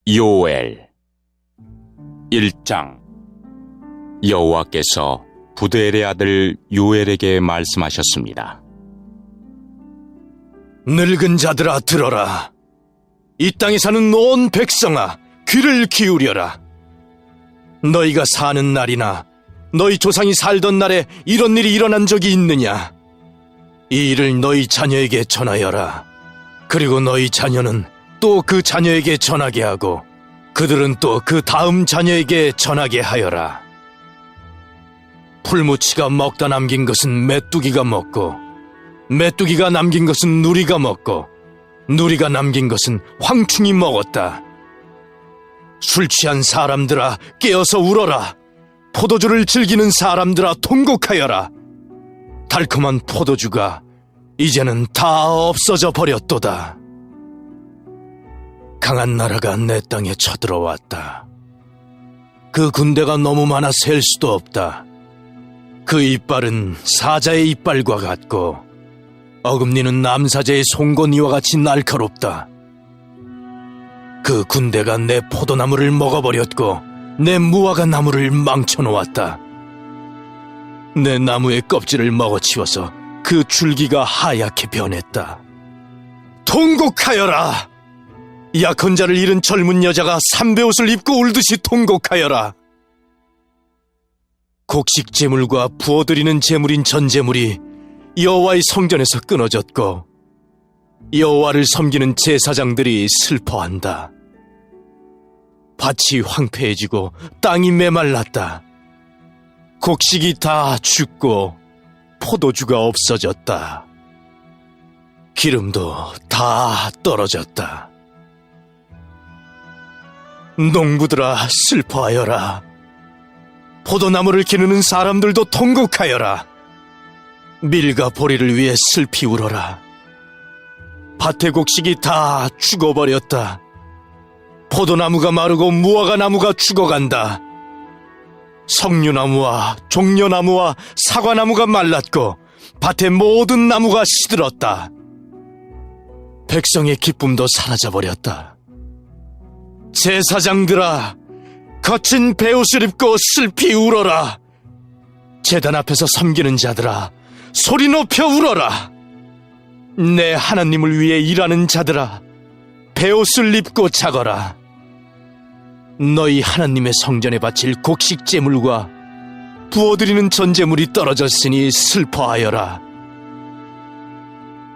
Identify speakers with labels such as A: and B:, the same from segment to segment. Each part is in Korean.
A: 요엘 1장. 여호와께서 부드엘의 아들 요엘에게 말씀하셨습니다.
B: 늙은 자들아 들어라. 이 땅에 사는 온 백성아 귀를 기울여라. 너희가 사는 날이나 너희 조상이 살던 날에 이런 일이 일어난 적이 있느냐? 이 일을 너희 자녀에게 전하여라. 그리고 너희 자녀는 또 그 자녀에게 전하게 하고 그들은 또 그 다음 자녀에게 전하게 하여라. 풀무치가 먹다 남긴 것은 메뚜기가 먹고 메뚜기가 남긴 것은 누리가 먹고 누리가 남긴 것은 황충이 먹었다. 술 취한 사람들아 깨어서 울어라. 포도주를 즐기는 사람들아 통곡하여라. 달콤한 포도주가 이제는 다 없어져 버렸도다. 강한 나라가 내 땅에 쳐들어왔다. 그 군대가 너무 많아 셀 수도 없다. 그 이빨은 사자의 이빨과 같고 어금니는 남사자의 송곳니와 같이 날카롭다. 그 군대가 내 포도나무를 먹어버렸고 내 무화과 나무를 망쳐놓았다. 내 나무의 껍질을 먹어치워서 그 줄기가 하얗게 변했다. 통곡하여라! 약혼 자를 잃은 젊은 여자가 삼배옷을 입고 울듯이 통곡하여라. 곡식 제물과 부어드리는 제물인 전제물이 여호와의 성전에서 끊어졌고 여호와를 섬기는 제사장들이 슬퍼한다. 밭이 황폐해지고 땅이 메말랐다. 곡식이 다 죽고 포도주가 없어졌다. 기름도 다 떨어졌다. 농부들아 슬퍼하여라. 포도나무를 기르는 사람들도 통곡하여라. 밀과 보리를 위해 슬피 울어라. 밭의 곡식이 다 죽어버렸다. 포도나무가 마르고 무화과 나무가 죽어간다. 석류나무와 종려나무와 사과나무가 말랐고 밭의 모든 나무가 시들었다. 백성의 기쁨도 사라져버렸다. 제사장들아 거친 베옷을 입고 슬피 울어라. 제단 앞에서 섬기는 자들아 소리 높여 울어라. 내 하나님을 위해 일하는 자들아 베옷을 입고 자거라. 너희 하나님의 성전에 바칠 곡식 제물과 부어드리는 전제물이 떨어졌으니 슬퍼하여라.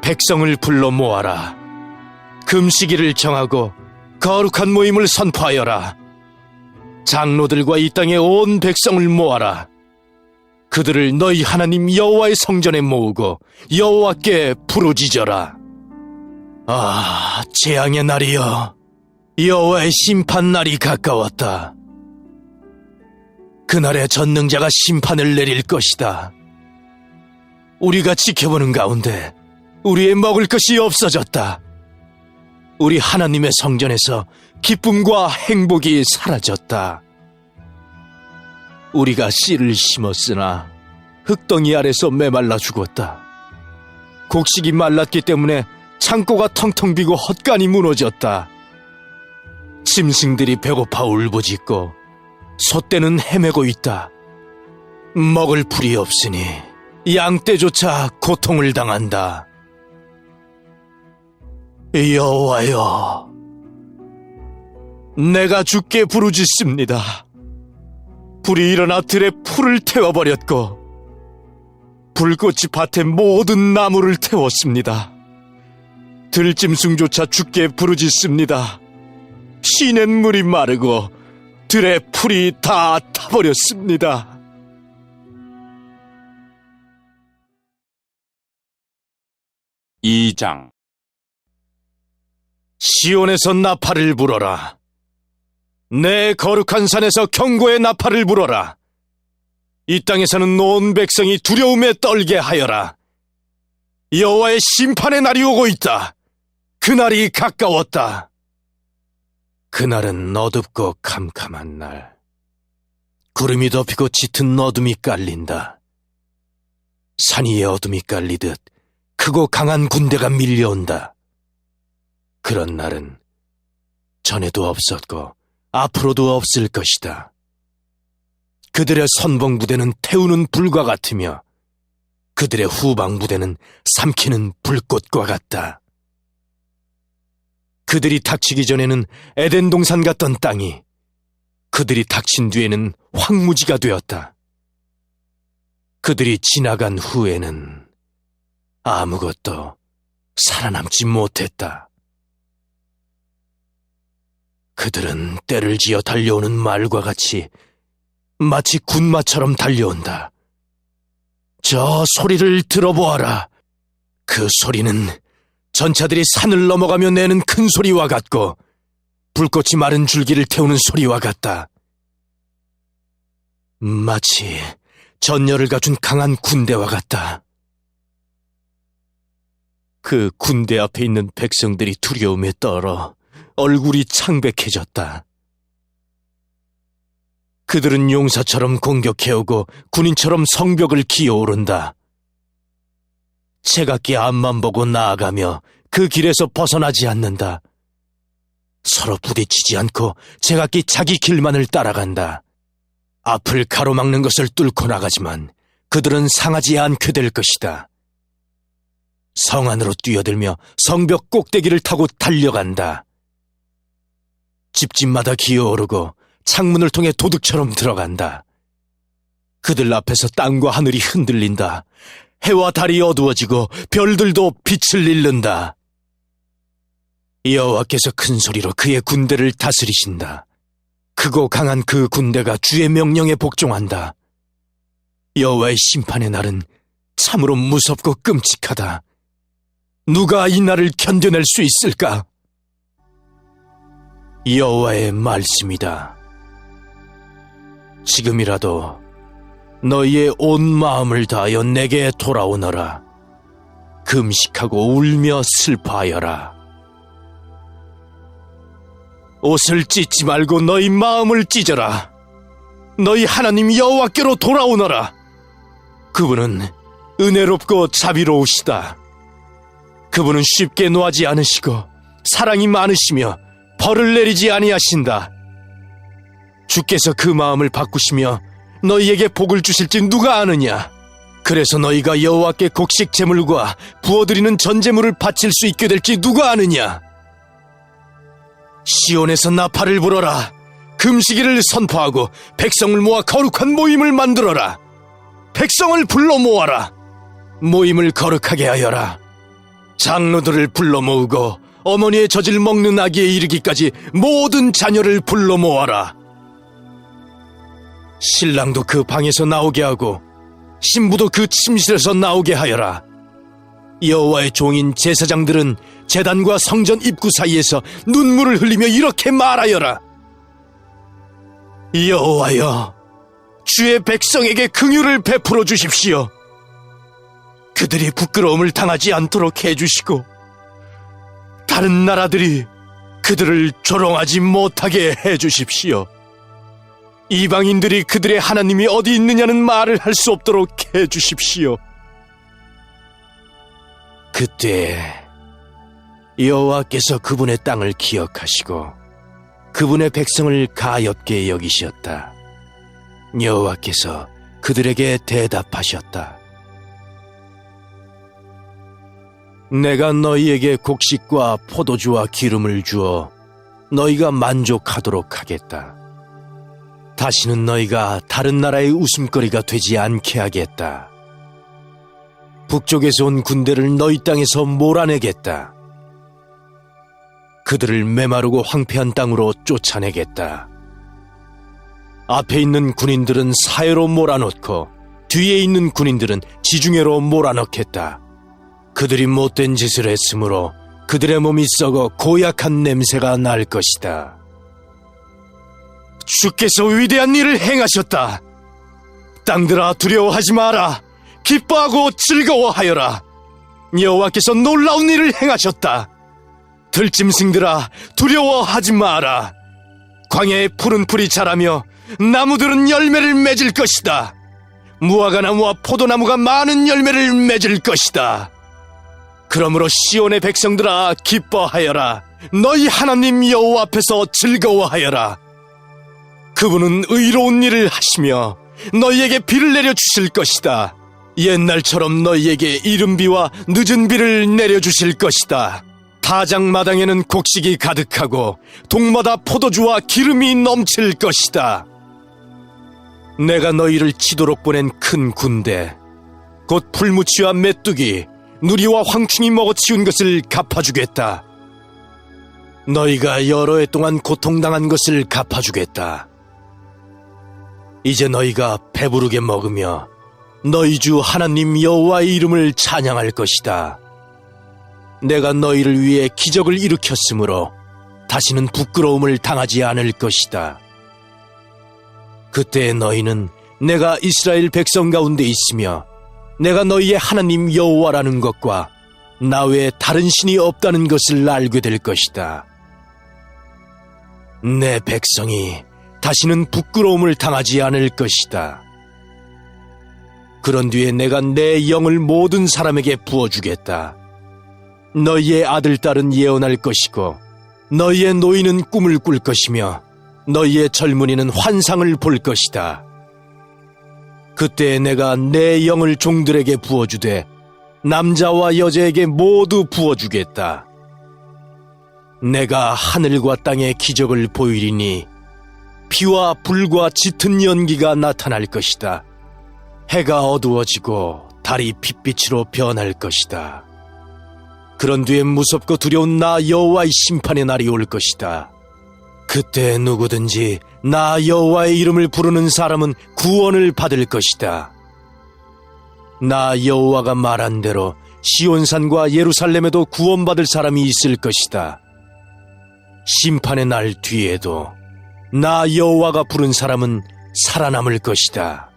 B: 백성을 불러 모아라. 금식일을 정하고 거룩한 모임을 선포하여라. 장로들과 이 땅의 온 백성을 모아라. 그들을 너희 하나님 여호와의 성전에 모으고 여호와께 부르짖어라. 아, 재앙의 날이여. 여호와의 심판 날이 가까웠다. 그날에 전능자가 심판을 내릴 것이다. 우리가 지켜보는 가운데 우리의 먹을 것이 없어졌다. 우리 하나님의 성전에서 기쁨과 행복이 사라졌다. 우리가 씨를 심었으나 흙덩이 아래서 메말라 죽었다. 곡식이 말랐기 때문에 창고가 텅텅 비고 헛간이 무너졌다. 짐승들이 배고파 울부짖고 소떼는 헤매고 있다. 먹을 풀이 없으니 양떼조차 고통을 당한다. 여호와여, 내가 주께 부르짖습니다. 불이 일어나 들의 풀을 태워버렸고 불꽃이 밭의 모든 나무를 태웠습니다. 들짐승조차 주께 부르짖습니다. 시냇 물이 마르고 들의 풀이 다 타버렸습니다.
A: 이 장.
B: 시온에서 나팔을 불어라. 내 거룩한 산에서 경고의 나팔을 불어라. 이 땅에서는 온 백성이 두려움에 떨게 하여라. 여호와의 심판의 날이 오고 있다. 그날이 가까웠다. 그날은 어둡고 캄캄한 날. 구름이 덮이고 짙은 어둠이 깔린다. 산 위에 어둠이 깔리듯 크고 강한 군대가 밀려온다. 그런 날은 전에도 없었고 앞으로도 없을 것이다. 그들의 선봉 부대는 태우는 불과 같으며 그들의 후방 부대는 삼키는 불꽃과 같다. 그들이 닥치기 전에는 에덴 동산 같던 땅이 그들이 닥친 뒤에는 황무지가 되었다. 그들이 지나간 후에는 아무것도 살아남지 못했다. 그들은 때를 지어 달려오는 말과 같이 마치 군마처럼 달려온다. 저 소리를 들어보아라. 그 소리는 전차들이 산을 넘어가며 내는 큰 소리와 같고 불꽃이 마른 줄기를 태우는 소리와 같다. 마치 전열을 갖춘 강한 군대와 같다. 그 군대 앞에 있는 백성들이 두려움에 떨어 얼굴이 창백해졌다. 그들은 용사처럼 공격해오고 군인처럼 성벽을 기어오른다. 제각기 앞만 보고 나아가며 그 길에서 벗어나지 않는다. 서로 부딪히지 않고 제각기 자기 길만을 따라간다. 앞을 가로막는 것을 뚫고 나가지만 그들은 상하지 않게 될 것이다. 성 안으로 뛰어들며 성벽 꼭대기를 타고 달려간다. 집집마다 기어오르고 창문을 통해 도둑처럼 들어간다. 그들 앞에서 땅과 하늘이 흔들린다. 해와 달이 어두워지고 별들도 빛을 잃는다. 여호와께서 큰 소리로 그의 군대를 다스리신다. 크고 강한 그 군대가 주의 명령에 복종한다. 여호와의 심판의 날은 참으로 무섭고 끔찍하다. 누가 이 날을 견뎌낼 수 있을까? 여호와의 말씀이다. 지금이라도 너희의 온 마음을 다하여 내게 돌아오너라. 금식하고 울며 슬퍼하여라. 옷을 찢지 말고 너희 마음을 찢어라. 너희 하나님 여호와께로 돌아오너라. 그분은 은혜롭고 자비로우시다. 그분은 쉽게 노하지 않으시고 사랑이 많으시며 벌을 내리지 아니하신다. 주께서 그 마음을 바꾸시며 너희에게 복을 주실지 누가 아느냐? 그래서 너희가 여호와께 곡식 제물과 부어드리는 전제물을 바칠 수 있게 될지 누가 아느냐? 시온에서 나팔을 불어라. 금식일을 선포하고 백성을 모아 거룩한 모임을 만들어라. 백성을 불러 모아라. 모임을 거룩하게 하여라. 장로들을 불러 모으고 어머니의 젖을 먹는 아기에 이르기까지 모든 자녀를 불러 모아라. 신랑도 그 방에서 나오게 하고 신부도 그 침실에서 나오게 하여라. 여호와의 종인 제사장들은 제단과 성전 입구 사이에서 눈물을 흘리며 이렇게 말하여라. 여호와여, 주의 백성에게 긍휼을 베풀어 주십시오. 그들이 부끄러움을 당하지 않도록 해주시고 다른 나라들이 그들을 조롱하지 못하게 해주십시오. 이방인들이 그들의 하나님이 어디 있느냐는 말을 할 수 없도록 해주십시오. 그때 여호와께서 그분의 땅을 기억하시고 그분의 백성을 가엾게 여기셨다. 여호와께서 그들에게 대답하셨다. 내가 너희에게 곡식과 포도주와 기름을 주어 너희가 만족하도록 하겠다. 다시는 너희가 다른 나라의 웃음거리가 되지 않게 하겠다. 북쪽에서 온 군대를 너희 땅에서 몰아내겠다. 그들을 메마르고 황폐한 땅으로 쫓아내겠다. 앞에 있는 군인들은 사해로 몰아넣고 뒤에 있는 군인들은 지중해로 몰아넣겠다. 그들이 못된 짓을 했으므로 그들의 몸이 썩어 고약한 냄새가 날 것이다. 주께서 위대한 일을 행하셨다. 땅들아 두려워하지 마라. 기뻐하고 즐거워하여라. 여호와께서 놀라운 일을 행하셨다. 들짐승들아 두려워하지 마라. 광야에 푸른 풀이 자라며 나무들은 열매를 맺을 것이다. 무화과 나무와 포도나무가 많은 열매를 맺을 것이다. 그러므로 시온의 백성들아 기뻐하여라. 너희 하나님 여호와 앞에서 즐거워하여라. 그분은 의로운 일을 하시며 너희에게 비를 내려주실 것이다. 옛날처럼 너희에게 이른 비와 늦은 비를 내려주실 것이다. 타작마당에는 곡식이 가득하고 동마다 포도주와 기름이 넘칠 것이다. 내가 너희를 치도록 보낸 큰 군대, 곧 풀무치와 메뚜기, 누리와 황충이 먹어치운 것을 갚아주겠다. 너희가 여러 해 동안 고통당한 것을 갚아주겠다. 이제 너희가 배부르게 먹으며 너희 주 하나님 여호와의 이름을 찬양할 것이다. 내가 너희를 위해 기적을 일으켰으므로 다시는 부끄러움을 당하지 않을 것이다. 그때 너희는 내가 이스라엘 백성 가운데 있으며 내가 너희의 하나님 여호와라는 것과 나 외에 다른 신이 없다는 것을 알게 될 것이다. 내 백성이 다시는 부끄러움을 당하지 않을 것이다. 그런 뒤에 내가 내 영을 모든 사람에게 부어주겠다. 너희의 아들, 딸은 예언할 것이고 너희의 노인은 꿈을 꿀 것이며 너희의 젊은이는 환상을 볼 것이다. 그때 내가 내 영을 종들에게 부어주되 남자와 여자에게 모두 부어주겠다. 내가 하늘과 땅에 기적을 보이리니 피와 불과 짙은 연기가 나타날 것이다. 해가 어두워지고 달이 핏빛으로 변할 것이다. 그런 뒤에 무섭고 두려운 나 여호와의 심판의 날이 올 것이다. 그때 누구든지 나 여호와의 이름을 부르는 사람은 구원을 받을 것이다. 나 여호와가 말한 대로 시온산과 예루살렘에도 구원받을 사람이 있을 것이다. 심판의 날 뒤에도 나 여호와가 부른 사람은 살아남을 것이다.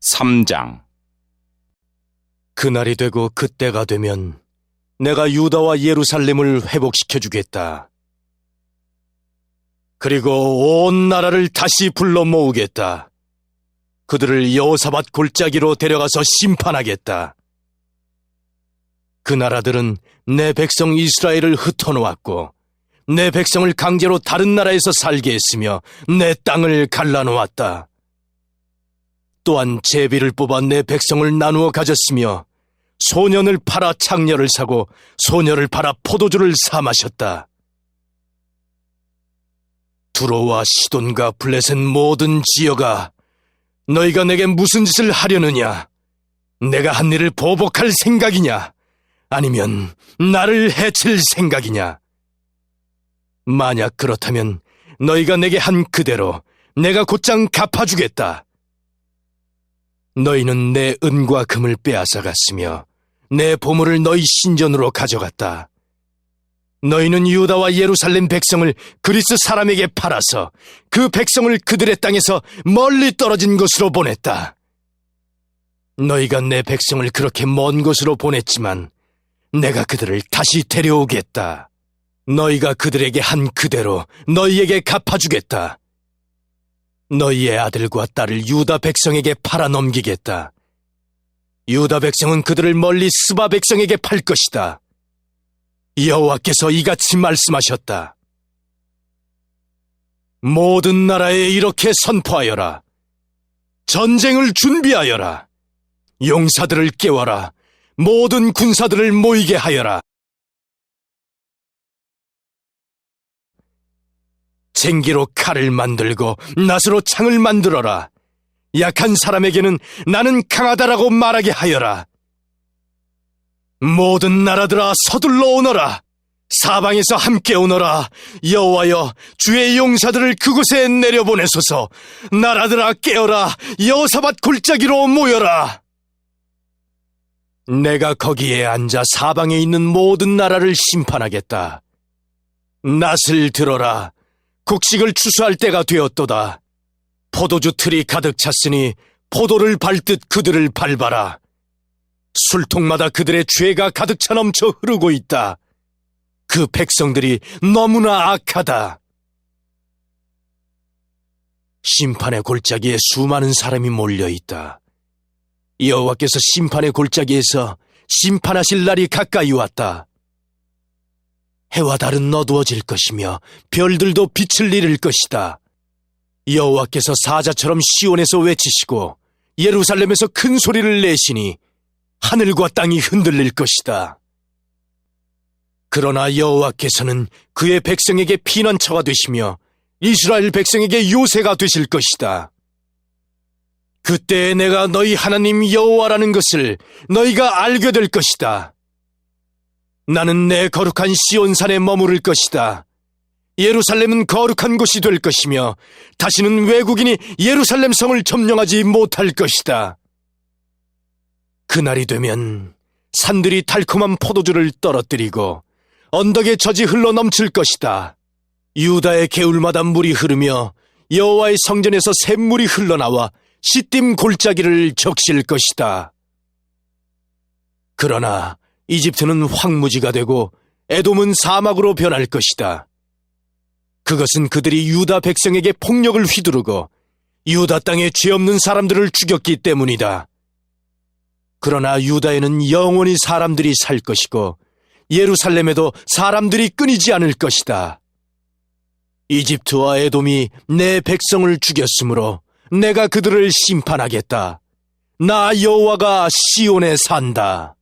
A: 3장.
B: 그날이 되고 그때가 되면 내가 유다와 예루살렘을 회복시켜 주겠다. 그리고 온 나라를 다시 불러 모으겠다. 그들을 여호사밧 골짜기로 데려가서 심판하겠다. 그 나라들은 내 백성 이스라엘을 흩어놓았고 내 백성을 강제로 다른 나라에서 살게 했으며 내 땅을 갈라놓았다. 또한 제비를 뽑아 내 백성을 나누어 가졌으며 소년을 팔아 창녀를 사고 소녀를 팔아 포도주를 사 마셨다. 두로와 시돈과 블레셋 모든 지역아, 너희가 내게 무슨 짓을 하려느냐? 내가 한 일을 보복할 생각이냐? 아니면 나를 해칠 생각이냐? 만약 그렇다면 너희가 내게 한 그대로 내가 곧장 갚아주겠다. 너희는 내 은과 금을 빼앗아갔으며 내 보물을 너희 신전으로 가져갔다. 너희는 유다와 예루살렘 백성을 그리스 사람에게 팔아서 그 백성을 그들의 땅에서 멀리 떨어진 곳으로 보냈다. 너희가 내 백성을 그렇게 먼 곳으로 보냈지만 내가 그들을 다시 데려오겠다. 너희가 그들에게 한 그대로 너희에게 갚아주겠다. 너희의 아들과 딸을 유다 백성에게 팔아 넘기겠다. 유다 백성은 그들을 멀리 스바 백성에게 팔 것이다. 여호와께서 이같이 말씀하셨다. 모든 나라에 이렇게 선포하여라. 전쟁을 준비하여라. 용사들을 깨워라. 모든 군사들을 모이게 하여라. 쟁기로 칼을 만들고 낫으로 창을 만들어라. 약한 사람에게는 나는 강하다라고 말하게 하여라. 모든 나라들아 서둘러 오너라. 사방에서 함께 오너라. 여호와여, 주의 용사들을 그곳에 내려보내소서. 나라들아 깨어라. 여호사밧 골짜기로 모여라. 내가 거기에 앉아 사방에 있는 모든 나라를 심판하겠다. 낫을 들어라. 곡식을 추수할 때가 되었도다. 포도주 틀이 가득 찼으니 포도를 밟듯 그들을 밟아라. 술통마다 그들의 죄가 가득 차 넘쳐 흐르고 있다. 그 백성들이 너무나 악하다. 심판의 골짜기에 수많은 사람이 몰려있다. 여호와께서 심판의 골짜기에서 심판하실 날이 가까이 왔다. 해와 달은 어두워질 것이며 별들도 빛을 잃을 것이다. 여호와께서 사자처럼 시온에서 외치시고 예루살렘에서 큰 소리를 내시니 하늘과 땅이 흔들릴 것이다. 그러나 여호와께서는 그의 백성에게 피난처가 되시며 이스라엘 백성에게 요새가 되실 것이다. 그때 내가 너희 하나님 여호와라는 것을 너희가 알게 될 것이다. 나는 내 거룩한 시온산에 머무를 것이다. 예루살렘은 거룩한 곳이 될 것이며 다시는 외국인이 예루살렘 성을 점령하지 못할 것이다. 그날이 되면 산들이 달콤한 포도주를 떨어뜨리고 언덕에 젖이 흘러 넘칠 것이다. 유다의 개울마다 물이 흐르며 여호와의 성전에서 샘물이 흘러나와 시딤 골짜기를 적실 것이다. 그러나 이집트는 황무지가 되고 에돔은 사막으로 변할 것이다. 그것은 그들이 유다 백성에게 폭력을 휘두르고 유다 땅에 죄 없는 사람들을 죽였기 때문이다. 그러나 유다에는 영원히 사람들이 살 것이고 예루살렘에도 사람들이 끊이지 않을 것이다. 이집트와 에돔이 내 백성을 죽였으므로 내가 그들을 심판하겠다. 나 여호와가 시온에 산다.